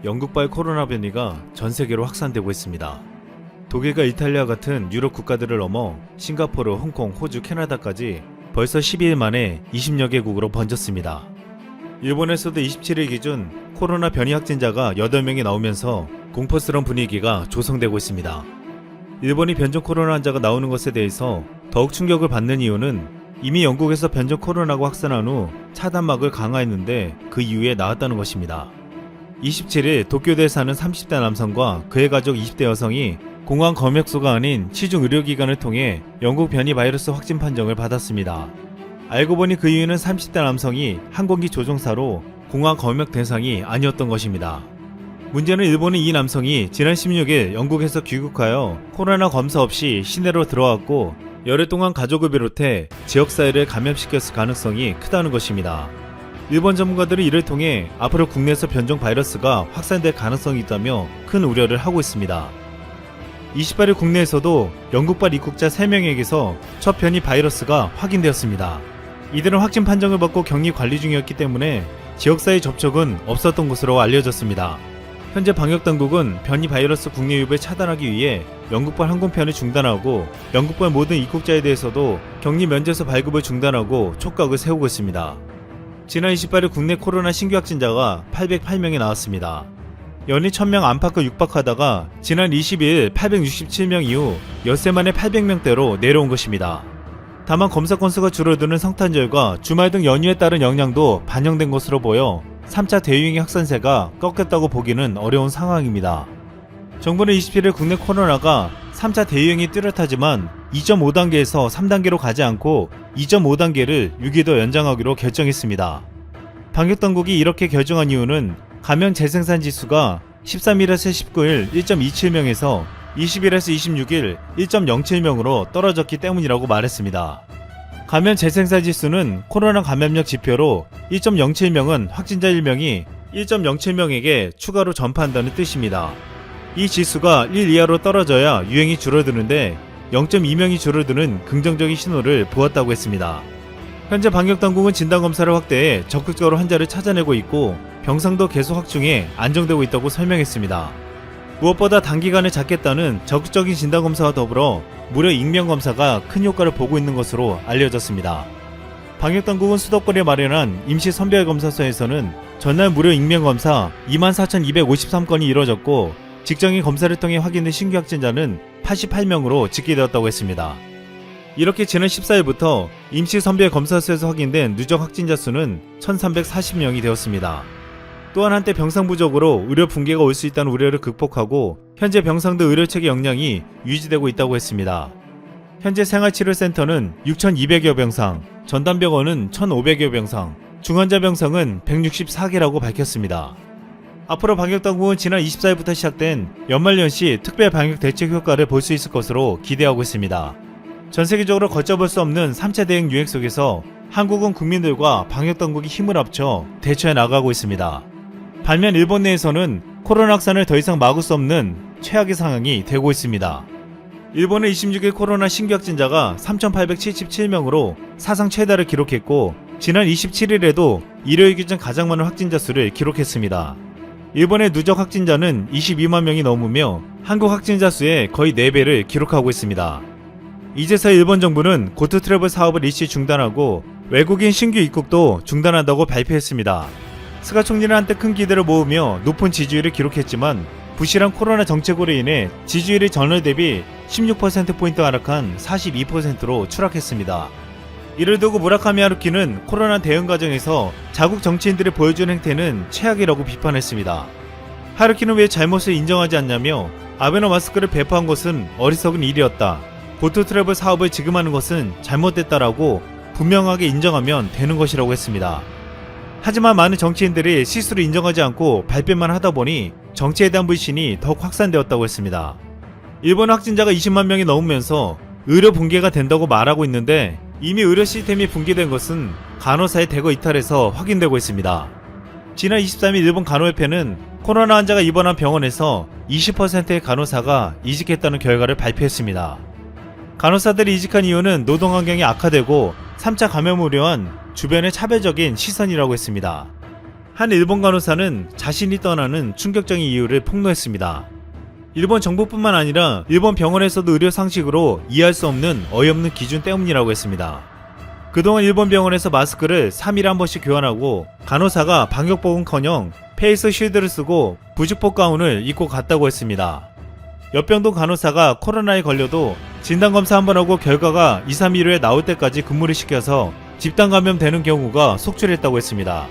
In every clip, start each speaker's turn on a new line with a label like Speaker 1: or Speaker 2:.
Speaker 1: 영국발 코로나 변이가 전 세계로 확산되고 있습니다. 독일과 이탈리아 같은 유럽 국가들을 넘어 싱가포르, 홍콩, 호주, 캐나다까지 벌써 12일 만에 20여 개국으로 번졌습니다. 일본에서도 27일 기준 코로나 변이 확진자가 8명이 나오면서 공포스러운 분위기가 조성되고 있습니다. 일본이 변종 코로나 환자가 나오는 것에 대해서 더욱 충격을 받는 이유는 이미 영국에서 변종 코로나가 확산한 후 차단막을 강화했는데 그 이후에 나왔다는 것입니다. 27일 도쿄대에 사는 30대 남성과 그의 가족 20대 여성이 공항 검역소가 아닌 시중 의료기관을 통해 영국 변이 바이러스 확진 판정을 받았습니다. 알고 보니 그 이유는 30대 남성이 항공기 조종사로 공항 검역 대상이 아니었던 것입니다. 문제는 일본은 이 남성이 지난 16일 영국에서 귀국하여 코로나 검사 없이 시내로 들어왔고 열흘 동안 가족을 비롯해 지역사회를 감염시켰을 가능성이 크다는 것입니다. 일본 전문가들은 이를 통해 앞으로 국내에서 변종 바이러스가 확산될 가능성이 있다며 큰 우려를 하고 있습니다. 28일 국내에서도 영국발 입국자 3명에게서 첫 변이 바이러스가 확인되었습니다. 이들은 확진 판정을 받고 격리 관리 중이었기 때문에 지역사회 접촉은 없었던 것으로 알려졌습니다. 현재 방역당국은 변이 바이러스 국내 유입을 차단하기 위해 영국발 항공편을 중단하고 영국발 모든 입국자에 대해서도 격리 면제소 발급을 중단하고 촉각을 세우고 있습니다. 지난 28일 국내 코로나 신규 확진자가 808명이 나왔습니다. 연일 1000명 안팎을 육박하다가 지난 22일 867명 이후 엿새 만에 800명대로 내려온 것입니다. 다만 검사 건수가 줄어드는 성탄절과 주말 등 연휴에 따른 영향도 반영된 것으로 보여 3차 대유행의 확산세가 꺾였다고 보기는 어려운 상황입니다. 정부는 27일 국내 코로나가 3차 대유행이 뚜렷하지만 2.5단계에서 3단계로 가지 않고 2.5단계를 6일 더 연장하기로 결정했습니다. 방역당국이 이렇게 결정한 이유는 감염 재생산 지수가 13일에서 19일 1.27명에서 20일에서 26일 1.07명으로 떨어졌기 때문이라고 말했습니다. 감염 재생산 지수는 코로나 감염력 지표로 1.07명은 확진자 1명이 1.07명에게 추가로 전파한다는 뜻입니다. 이 지수가 1 이하로 떨어져야 유행이 줄어드는데 0.2명이 줄어드는 긍정적인 신호를 보았다고 했습니다. 현재 방역당국은 진단검사를 확대해 적극적으로 환자를 찾아내고 있고 병상도 계속 확충해 안정되고 있다고 설명했습니다. 무엇보다 단기간에 잡겠다는 적극적인 진단검사와 더불어 무료 익명검사가 큰 효과를 보고 있는 것으로 알려졌습니다. 방역당국은 수도권에 마련한 임시선별검사소에서는 전날 무료 익명검사 24,253건이 이뤄졌고 직장인 검사를 통해 확인된 신규 확진자는 88명으로 집계되었다고 했습니다. 이렇게 지난 14일부터 임시선별검사소에서 확인된 누적 확진자 수는 1,340명이 되었습니다. 또한 한때 병상 부족으로 의료 붕괴가 올 수 있다는 우려를 극복하고 현재 병상도 의료체계 역량이 유지되고 있다고 했습니다. 현재 생활치료센터는 6,200여 병상, 전담병원은 1,500여 병상, 중환자 병상은 164개라고 밝혔습니다. 앞으로 방역당국은 지난 24일부터 시작된 연말연시 특별 방역 대책 효과를 볼 수 있을 것으로 기대하고 있습니다. 전 세계적으로 걷잡을 수 없는 3차 대응 유행 속에서 한국은 국민들과 방역당국이 힘을 합쳐 대처해 나가고 있습니다. 반면 일본 내에서는 코로나 확산을 더 이상 막을 수 없는 최악의 상황이 되고 있습니다. 일본은 26일 코로나 신규 확진자가 3,877명으로 사상 최다를 기록했고 지난 27일에도 일요일 기준 가장 많은 확진자 수를 기록했습니다. 일본의 누적 확진자는 22만 명이 넘으며 한국 확진자 수의 거의 4배를 기록하고 있습니다. 이제서야 일본 정부는 고트 트래블 사업을 일시 중단하고 외국인 신규 입국도 중단한다고 발표했습니다. 스가 총리는 한때 큰 기대를 모으며 높은 지지율을 기록했지만 부실한 코로나 정책으로 인해 지지율이 전월 대비 16%포인트 하락한 42%로 추락했습니다. 이를 두고 무라카미 하루키는 코로나 대응 과정에서 자국 정치인들이 보여준 행태는 최악이라고 비판했습니다. 하루키는 왜 잘못을 인정하지 않냐며 아베노 마스크를 배포한 것은 어리석은 일이었다. 고트 트래블 사업을 지금 하는 것은 잘못됐다라고 분명하게 인정하면 되는 것이라고 했습니다. 하지만 많은 정치인들이 실수를 인정하지 않고 발뺌만 하다 보니 정치에 대한 불신이 더욱 확산되었다고 했습니다. 일본 확진자가 20만 명이 넘으면서 의료 붕괴가 된다고 말하고 있는데 이미 의료 시스템이 붕괴된 것은 간호사의 대거 이탈에서 확인되고 있습니다. 지난 23일 일본 간호협회는 코로나 환자가 입원한 병원에서 20%의 간호사가 이직했다는 결과를 발표했습니다. 간호사들이 이직한 이유는 노동 환경이 악화되고 3차 감염을 우려한 주변의 차별적인 시선이라고 했습니다. 한 일본 간호사는 자신이 떠나는 충격적인 이유를 폭로했습니다. 일본 정부뿐만 아니라 일본 병원에서도 의료 상식으로 이해할 수 없는 어이없는 기준 때문이라고 했습니다. 그동안 일본 병원에서 마스크를 3일에 한 번씩 교환하고 간호사가 방역복은커녕 페이스 쉴드를 쓰고 부직포 가운을 입고 갔다고 했습니다. 옆병동 간호사가 코로나에 걸려도 진단검사 한 번 하고 결과가 2, 3일 후에 나올 때까지 근무를 시켜서 집단 감염되는 경우가 속출했다고 했습니다.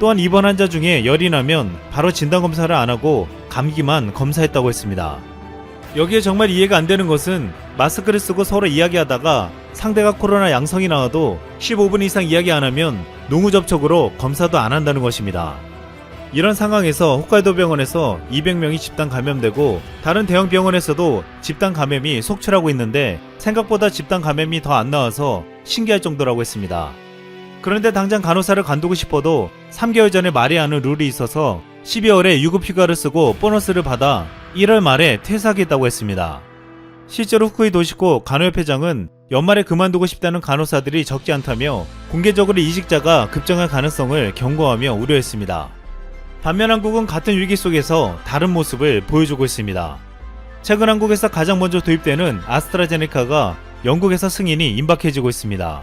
Speaker 1: 또한 입원 환자 중에 열이 나면 바로 진단검사를 안 하고 감기만 검사했다고 했습니다. 여기에 정말 이해가 안 되는 것은 마스크를 쓰고 서로 이야기하다가 상대가 코로나 양성이 나와도 15분 이상 이야기 안 하면 농후 접촉으로 검사도 안 한다는 것입니다. 이런 상황에서 홋카이도 병원에서 200명이 집단 감염되고 다른 대형 병원에서도 집단 감염이 속출하고 있는데 생각보다 집단 감염이 더 안 나와서 신기할 정도라고 했습니다. 그런데 당장 간호사를 관두고 싶어도 3개월 전에 말해야 하는 룰이 있어서 12월에 유급 휴가를 쓰고 보너스를 받아 1월 말에 퇴사하겠다고 했습니다. 실제로 후쿠이 도시코 간호협회장은 연말에 그만두고 싶다는 간호사들이 적지 않다며 공개적으로 이직자가 급증할 가능성을 경고하며 우려했습니다. 반면 한국은 같은 위기 속에서 다른 모습을 보여주고 있습니다. 최근 한국에서 가장 먼저 도입되는 아스트라제네카가 영국에서 승인이 임박해지고 있습니다.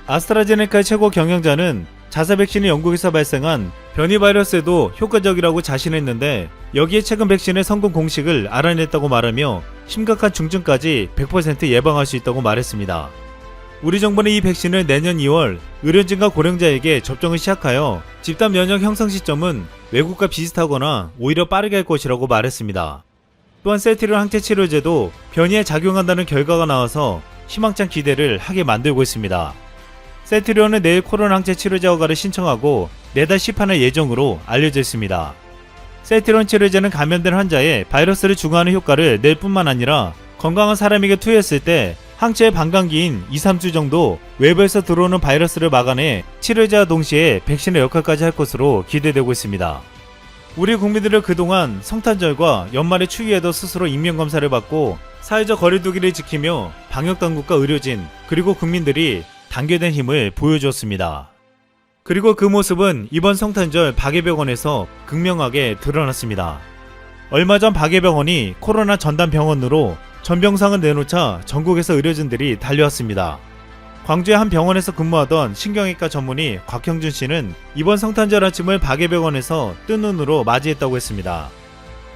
Speaker 1: 아스트라제네카의 최고 경영자는 자사 백신이 영국에서 발생한 변이 바이러스에도 효과적이라고 자신했는데 여기에 최근 백신의 성공 공식을 알아냈다고 말하며 심각한 중증까지 100% 예방할 수 있다고 말했습니다. 우리 정부는 이 백신을 내년 2월 의료진과 고령자에게 접종을 시작하여 집단 면역 형성 시점은 외국과 비슷하거나 오히려 빠르게 할 것이라고 말했습니다. 또한 세티론 항체 치료제도 변이에 작용한다는 결과가 나와서 희망찬 기대를 하게 만들고 있습니다. 세티론은 내일 코로나 항체 치료제 허가를 신청하고 내달 시판할 예정으로 알려져 있습니다. 세티론 치료제는 감염된 환자의 바이러스를 중화하는 효과를 낼 뿐만 아니라 건강한 사람에게 투여했을 때 항체의 반감기인 2, 3주 정도 외부에서 들어오는 바이러스를 막아내 치료제와 동시에 백신의 역할까지 할 것으로 기대되고 있습니다. 우리 국민들은 그동안 성탄절과 연말의 추위에도 스스로 인명검사를 받고 사회적 거리두기를 지키며 방역당국과 의료진 그리고 국민들이 단계된 힘을 보여주었습니다. 그리고 그 모습은 이번 성탄절 박예병원에서 극명하게 드러났습니다. 얼마 전 박예병원이 코로나 전담 병원으로 전병상을 내놓자 전국에서 의료진들이 달려왔습니다. 광주의 한 병원에서 근무하던 신경외과 전문의 곽형준 씨는 이번 성탄절 아침을 박예병원에서 뜬 눈으로 맞이했다고 했습니다.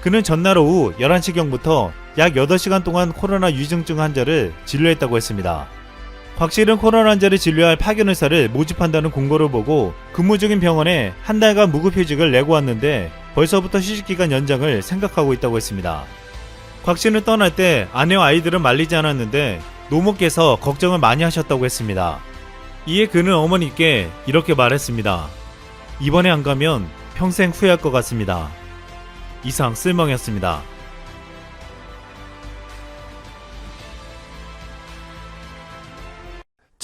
Speaker 1: 그는 전날 오후 11시경부터 약 8시간 동안 코로나 위중증 환자를 진료했다고 했습니다. 곽 씨는 코로나 환자를 진료할 파견의사를 모집한다는 공고를 보고 근무 중인 병원에 한 달간 무급휴직을 내고 왔는데 벌써부터 휴직기간 연장을 생각하고 있다고 했습니다. 곽 씨는 떠날 때 아내와 아이들은 말리지 않았는데 노모께서 걱정을 많이 하셨다고 했습니다. 이에 그는 어머니께 이렇게 말했습니다. 이번에 안 가면 평생 후회할 것 같습니다. 이상 쓸멍이었습니다.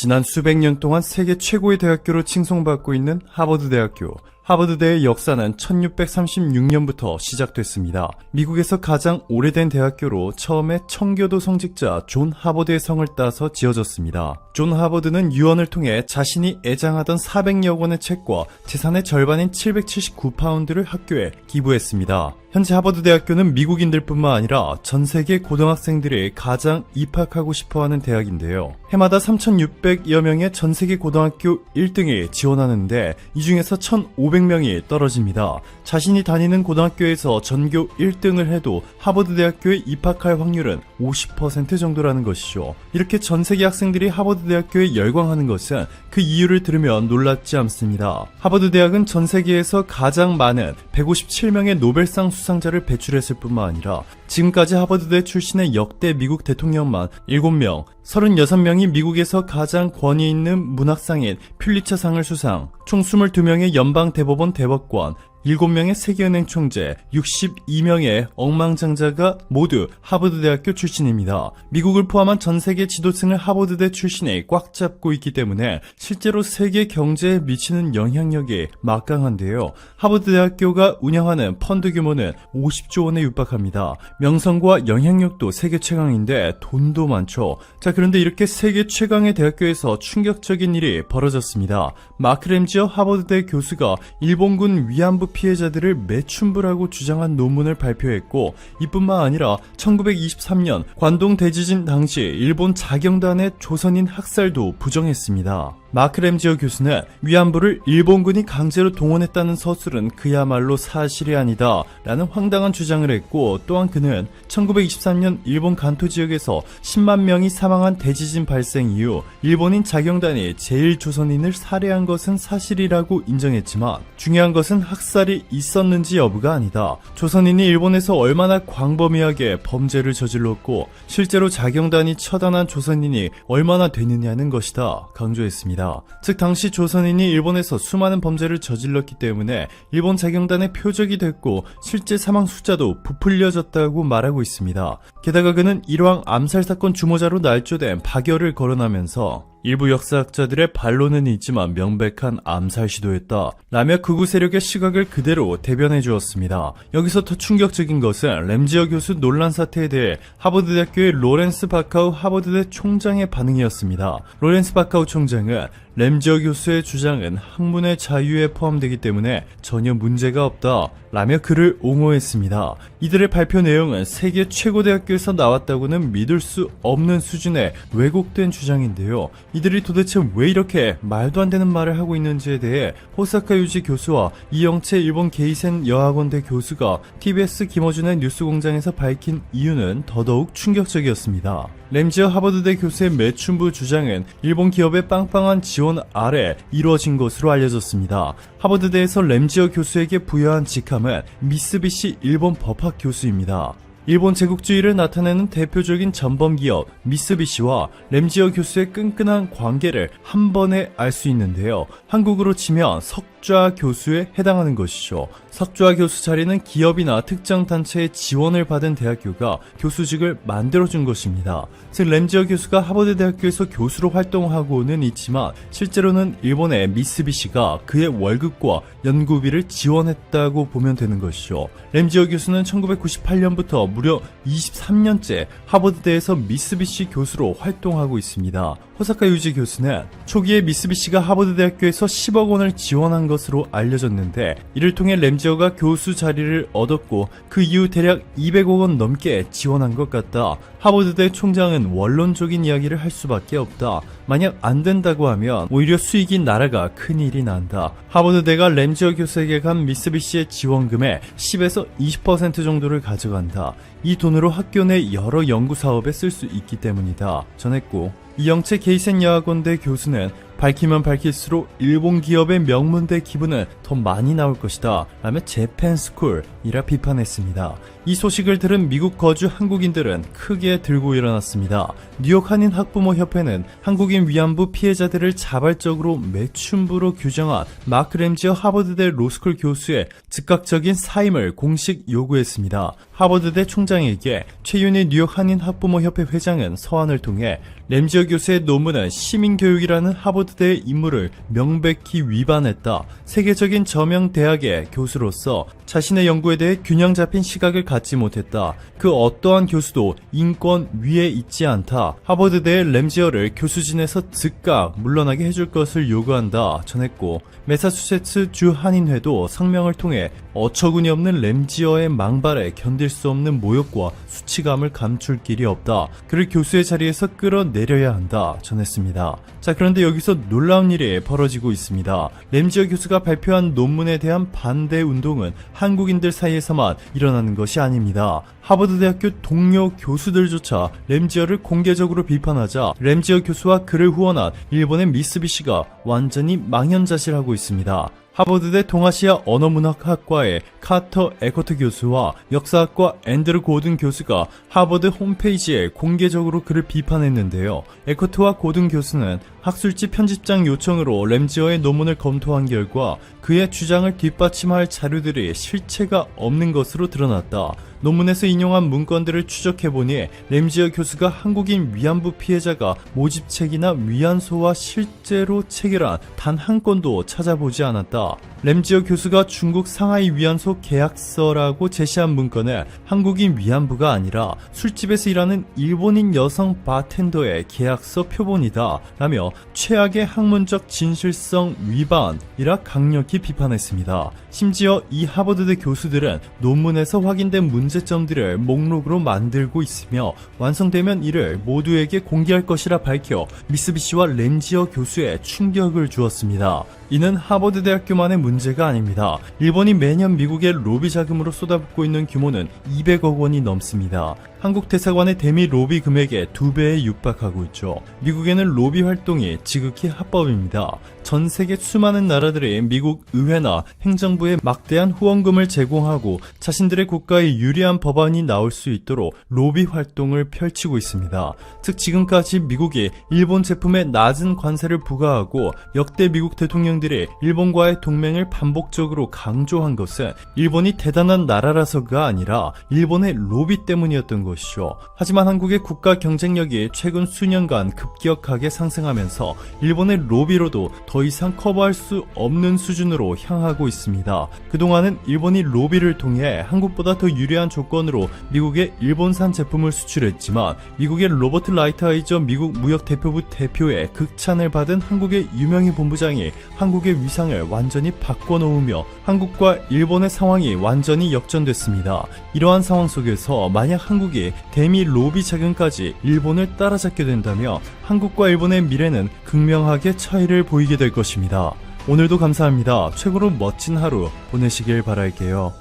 Speaker 2: 지난 수백 년 동안 세계 최고의 대학교로 칭송받고 있는 하버드대학교. 하버드대의 역사는 1636년부터 시작됐습니다. 미국에서 가장 오래된 대학교로 처음에 청교도 성직자 존 하버드의 성을 따서 지어졌습니다. 존 하버드는 유언을 통해 자신이 애장하던 400여 권의 책과 재산의 절반인 779파운드를 학교에 기부했습니다. 현재 하버드 대학교는 미국인들 뿐만 아니라 전 세계 고등학생들이 가장 입학하고 싶어하는 대학인데요. 해마다 3,600여 명의 전 세계 고등학교 1등이 지원하는데 이 중에서 1,500명이 떨어집니다. 자신이 다니는 고등학교에서 전교 1등을 해도 하버드 대학교에 입학할 확률은 50% 정도라는 것이죠. 이렇게 전 세계 학생들이 하버드 대학교에 열광하는 것은 그 이유를 들으면 놀랍지 않습니다. 하버드 대학은 전 세계에서 가장 많은 157명의 노벨상 수상자를 배출했을 뿐만 아니라 지금까지 하버드대 출신의 역대 미국 대통령만 7명, 36명이 미국에서 가장 권위 있는 문학상인 퓰리처상을 수상, 총 22명의 연방 대법원 대법관, 7명의 세계은행 총재, 62명의 억망장자가 모두 하버드대학교 출신입니다. 미국을 포함한 전 세계 지도층을 하버드대 출신이 꽉 잡고 있기 때문에 실제로 세계 경제에 미치는 영향력이 막강한데요. 하버드대학교가 운영하는 펀드 규모는 50조 원에 육박합니다. 명성과 영향력도 세계 최강인데 돈도 많죠. 자, 그런데 이렇게 세계 최강의 대학교에서 충격적인 일이 벌어졌습니다. 마크 램지어 하버드대 교수가 일본군 위안부 피해자들을 매춘부라고 주장한 논문을 발표했고, 이뿐만 아니라 1923년 관동 대지진 당시 일본 자경단의 조선인 학살도 부정했습니다. 마크 램지어 교수는 위안부를 일본군이 강제로 동원했다는 서술은 그야말로 사실이 아니다 라는 황당한 주장을 했고, 또한 그는 1923년 일본 간토 지역에서 10만 명이 사망한 대지진 발생 이후 일본인 자경단이 제1조선인을 살해한 것은 사실이라고 인정했지만, 중요한 것은 학살이 있었는지 여부가 아니다. 조선인이 일본에서 얼마나 광범위하게 범죄를 저질렀고 실제로 자경단이 처단한 조선인이 얼마나 되느냐는 것이다 강조했습니다. 즉 당시 조선인이 일본에서 수많은 범죄를 저질렀기 때문에 일본 자경단의 표적이 됐고 실제 사망 숫자도 부풀려졌다고 말하고 있습니다. 게다가 그는 일왕 암살사건 주모자로 날조된 박열을 거론하면서 일부 역사학자들의 반론은 있지만 명백한 암살 시도였다 라며 극우 세력의 시각을 그대로 대변해 주었습니다. 여기서 더 충격적인 것은 램지어 교수 논란 사태에 대해 하버드대학교의 로렌스 바카우 하버드대 총장의 반응이었습니다. 로렌스 바카우 총장은 램지어 교수의 주장은 학문의 자유에 포함되기 때문에 전혀 문제가 없다 라며 그를 옹호했습니다. 이들의 발표 내용은 세계 최고 대학교에서 나왔다고는 믿을 수 없는 수준의 왜곡된 주장인데요. 이들이 도대체 왜 이렇게 말도 안 되는 말을 하고 있는지에 대해 호사카 유지 교수와 이영채 일본 게이센 여학원대 교수가 TBS 김어준의 뉴스공장에서 밝힌 이유는 더더욱 충격적이었습니다. 램지어 하버드대 교수의 매춘부 주장은 일본 기업의 빵빵한 지원 아래 이루어진 것으로 알려졌습니다. 하버드대에서 램지어 교수에게 부여한 직함은 미쓰비시 일본 법학 교수입니다. 일본 제국주의를 나타내는 대표적인 전범기업 미쓰비시와 램지어 교수의 끈끈한 관계를 한 번에 알 수 있는데요. 한국으로 치면 석좌 교수에 해당하는 것이죠. 석좌 교수 자리는 기업이나 특정 단체의 지원을 받은 대학교가 교수직을 만들어준 것입니다. 즉 램지어 교수가 하버드 대학교에서 교수로 활동하고는 있지만 실제로는 일본의 미쓰비시가 그의 월급과 연구비를 지원했다고 보면 되는 것이죠. 램지어 교수는 1998년부터 무려 23년째 하버드대에서 미쓰비시 교수로 활동하고 있습니다. 호사카 유지 교수는 초기에 미쓰비시가 하버드 대학교에서 10억 원을 지원한 것으로 알려졌는데 이를 통해 램지어가 교수 자리를 얻었고 그 이후 대략 200억 원 넘게 지원한 것 같다. 하버드대 총장은 원론적인 이야기를 할 수밖에 없다. 만약 안 된다고 하면 오히려 수익이 나라가 큰일이 난다. 하버드대가 램지어 교수에게 간 미쓰비시의 지원금의 10에서 20% 정도를 가져간다. 이 돈으로 학교 내 여러 연구 사업에 쓸 수 있기 때문이다 전했고, 이영채 게이센 여학원대 교수는 밝히면 밝힐수록 일본 기업의 명문대 기부는 더 많이 나올 것이다 라며 재팬스쿨이라 비판했습니다. 이 소식을 들은 미국 거주 한국인들은 크게 들고 일어났습니다. 뉴욕 한인 학부모 협회는 한국인 위안부 피해자들을 자발적으로 매춘부로 규정한 마크 램지어 하버드대 로스쿨 교수의 즉각적인 사임을 공식 요구했습니다. 하버드대 총장에게 최윤희 뉴욕 한인 학부모 협회 회장은 서한을 통해 램지어 교수의 논문은 시민교육이라는 하버드대의 임무를 명백히 위반했다. 세계적인 저명 대학의 교수로서 자신의 연구에 대해 균형 잡힌 시각을 갖지 못했다. 그 어떠한 교수도 인권 위에 있지 않다. 하버드대의 램지어를 교수진에서 즉각 물러나게 해줄 것을 요구한다 전했고, 매사추세츠 주 한인회도 성명을 통해 어처구니 없는 램지어의 망발에 견딜 수 없는 모욕과 수치감을 감출 길이 없다. 그를 교수의 자리에서 끌어내려야 한다 전했습니다. 자, 그런데 여기서 놀라운 일이 벌어지고 있습니다. 램지어 교수가 발표한 논문에 대한 반대 운동은 한국인들 사이에서만 일어나는 것이 아닙니다. 하버드대학교 동료 교수들조차 램지어를 공개적으로 비판하자 램지어 교수와 그를 후원한 일본의 미쓰비시가 완전히 망연자실하고 있습니다. 하버드대 동아시아 언어문학학과의 카터 에커트 교수와 역사학과 앤드루 고든 교수가 하버드 홈페이지에 공개적으로 그를 비판했는데요. 에커트와 고든 교수는 학술지 편집장 요청으로 램지어의 논문을 검토한 결과 그의 주장을 뒷받침할 자료들이 실체가 없는 것으로 드러났다. 논문에서 인용한 문건들을 추적해보니 램지어 교수가 한국인 위안부 피해자가 모집책이나 위안소와 실제로 체결한 단 한 건도 찾아보지 않았다. 램지어 교수가 중국 상하이 위안소 계약서라고 제시한 문건에 한국인 위안부가 아니라 술집에서 일하는 일본인 여성 바텐더의 계약서 표본이다 라며 최악의 학문적 진실성 위반이라 강력히 비판했습니다. 심지어 이 하버드대 교수들은 논문에서 확인된 문제점들을 목록으로 만들고 있으며 완성되면 이를 모두에게 공개할 것이라 밝혀 미쓰비시와 램지어 교수에 충격을 주었습니다. 이는 하버드 대학교만의 문제가 아닙니다. 일본이 매년 미국의 로비 자금으로 쏟아붓고 있는 규모는 200억 원이 넘습니다. 한국 대사관의 대미 로비 금액의 2배에 육박하고 있죠. 미국에는 로비 활동이 지극히 합법입니다. 전 세계 수많은 나라들이 미국 의회나 행정부에 막대한 후원금을 제공하고 자신들의 국가에 유리한 법안이 나올 수 있도록 로비 활동을 펼치고 있습니다. 즉 지금까지 미국이 일본 제품에 낮은 관세를 부과하고 역대 미국 대통령들이 일본과의 동맹을 반복적으로 강조한 것은 일본이 대단한 나라라서가 아니라 일본의 로비 때문이었던 것이죠. 하지만 한국의 국가 경쟁력이 최근 수년간 급격하게 상승하면서 일본의 로비로도 더 이상 커버할 수 없는 수준으로 향하고 있습니다. 그동안은 일본이 로비를 통해 한국보다 더 유리한 조건으로 미국에 일본산 제품을 수출했지만 미국의 로버트 라이트하이저 미국 무역대표부 대표의 극찬을 받은 한국의 유명희 본부장이 한국의 위상을 완전히 바꿔놓으며 한국과 일본의 상황이 완전히 역전됐습니다. 이러한 상황 속에서 만약 한국이 대미 로비 자금까지 일본을 따라잡게 된다면 한국과 일본의 미래는 극명하게 차이를 보이게 될 것입니다. 오늘도 감사합니다. 최고로 멋진 하루 보내시길 바랄게요.